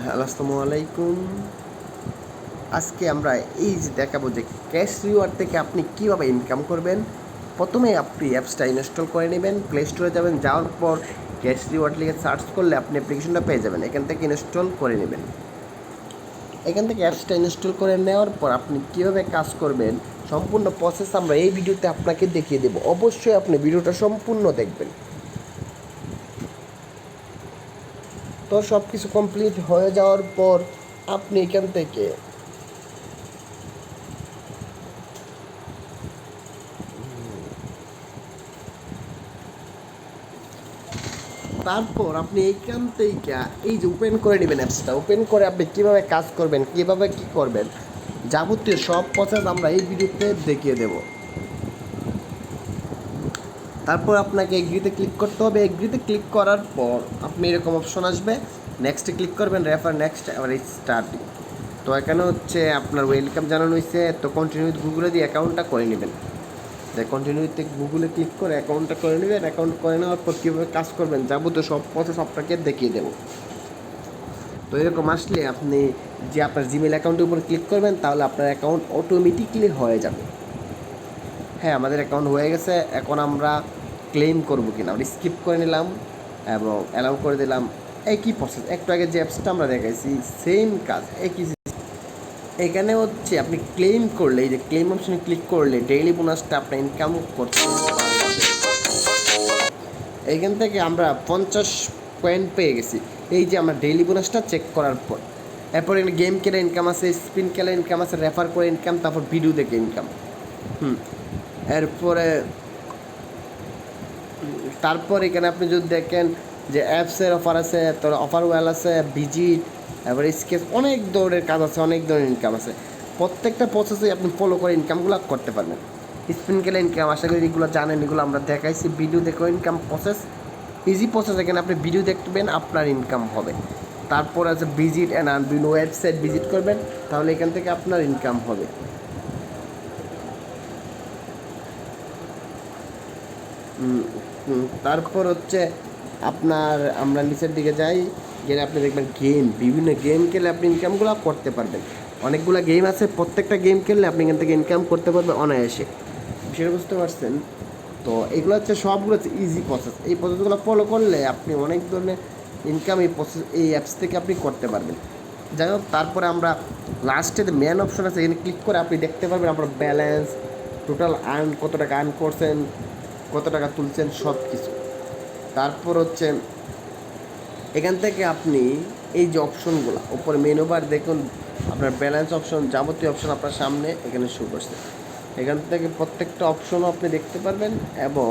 Hello, আসসালামু আলাইকুম। আজকে আমরা এই যে দেখাবো যে ক্যাশ রিওয়ার্ড থেকে আপনি কীভাবে ইনকাম করবেন। প্রথমে আপনি অ্যাপসটা ইনস্টল করে নেবেন, প্লে স্টোরে যাবেন, যাওয়ার পর ক্যাশ রিওয়ার্ড লিখে সার্চ করলে আপনি অ্যাপ্লিকেশনটা পেয়ে যাবেন। এখান থেকে ইনস্টল করে নেবেন। এখান থেকে অ্যাপসটা ইনস্টল করে নেওয়ার পর আপনি কীভাবে কাজ করবেন সম্পূর্ণ প্রসেস আমরা এই ভিডিওতে আপনাকে দেখিয়ে দেবো। অবশ্যই আপনি ভিডিওটা সম্পূর্ণ দেখবেন। তো সব কিছু কমপ্লিট হয়ে যাওয়ার পর আপনি এখান থেকে তারপর আপনি এইখান থেকে এই যে ওপেন করে নেবেন অ্যাপসটা। ওপেন করে আপনি কীভাবে কাজ করবেন, কীভাবে কী করবেন, যাবতীয় সব প্রসেস আমরা এই ভিডিওতে দেখিয়ে দেব। তারপর আপনাকে এগ্রিতে ক্লিক করতে হবে। এগ্রিতে ক্লিক করার পর আপনি এরকম অপশন আসবে, নেক্সটে ক্লিক করবেন, রেফার নেক্সট, আবার স্টার্টিং। তো এখানে হচ্ছে আপনার ওয়েলকাম জানানো হয়েছে, তো কন্টিনিউ উইথ গুগলে দিয়ে অ্যাকাউন্টটা করে নেবেন। তাই কন্টিনিউতে গুগলে ক্লিক করে অ্যাকাউন্টটা করে নেবেন। অ্যাকাউন্ট করে নেওয়ার পর কীভাবে কাজ করবেন যাবতীয় সব প্রসেস আপনাকে দেখিয়ে দেবো। তো এরকম আসলে আপনি যে আপনার জিমেল অ্যাকাউন্টের উপর ক্লিক করবেন, তাহলে আপনার অ্যাকাউন্ট অটোমেটিকলি হয়ে যাবে। হ্যাঁ, আমাদের অ্যাকাউন্ট হয়ে গেছে। এখন আমরা ক্লেম করবো কিনা আমরা স্কিপ করে নিলাম এবং অ্যালাউ করে দিলাম। একই প্রসেস, একটু আগে যে অ্যাপসটা আমরা দেখাইছি সেম কাজ, একই। এখানে হচ্ছে আপনি ক্লেম করলে, এই যে ক্লেম অপশনে ক্লিক করলে ডেইলি বোনাসটা আপনি ইনকাম করতে পারবেন। এইখান থেকে আমরা 50 পয়েন্ট পেয়ে গেছি, এই যে আমরা ডেইলি বোনাসটা চেক করার পর। এরপর এখানে গেম খেলে ইনকাম আছে, স্পিন খেলে ইনকাম আছে, রেফার করে ইনকাম, তারপর ভিডিও দেখে ইনকাম। এরপরে তারপর এখানে আপনি যদি দেখেন যে অ্যাপসের অফার আছে, তোর অফার ওয়েল আছে, ভিজিট, এবার স্কেচ, অনেক ধরনের কাজ আছে, অনেক ধরনের ইনকাম আছে। প্রত্যেকটা প্রসেসে আপনি ফলো করে ইনকামগুলো করতে পারবেন। স্পিন খেলে ইনকাম, আশা করি এগুলো জানেন, এগুলো আমরা দেখাইছি। ভিডিও দেখেও ইনকাম প্রসেস, ইজি প্রসেস। এখানে আপনি ভিডিও দেখবেন, আপনার ইনকাম হবে। তারপর আছে ভিজিট অ্যান্ড আর্ন, বিভিন্ন ওয়েবসাইট ভিজিট করবেন, তাহলে এখান থেকে আপনার ইনকাম হবে। তারপর হচ্ছে আপনার, আমরা নিচের দিকে যাই, গেলে আপনি দেখবেন গেম, বিভিন্ন গেম খেলে আপনি ইনকামগুলো করতে পারবেন। অনেকগুলো গেম আছে, প্রত্যেকটা গেম খেললে আপনি এখান থেকে ইনকাম করতে পারবেন অনায়াসে। সেটা বুঝতে পারছেন? তো এগুলো হচ্ছে সবগুলো হচ্ছে ইজি প্রসেস। এই প্রসেসগুলো ফলো করলে আপনি অনেক ধরনের ইনকাম এই প্রসেস, এই অ্যাপস থেকে আপনি করতে পারবেন। যাই হোক, তারপরে আমরা লাস্টে যে মেন অপশন আছে এখানে ক্লিক করে আপনি দেখতে পারবেন আপনার ব্যালেন্স, টোটাল আর্ন, কত টাকা আর্ন করছেন, কত টাকা তুলছেন, সব কিছু। তারপর হচ্ছে এখান থেকে আপনি এই যে অপশনগুলো উপরে মেনু বার দেখুন, আপনার ব্যালেন্স অপশন, যাবতীয় অপশন আপনার সামনে এখানে শো করছে। এখান থেকে প্রত্যেকটা অপশনও আপনি দেখতে পারবেন এবং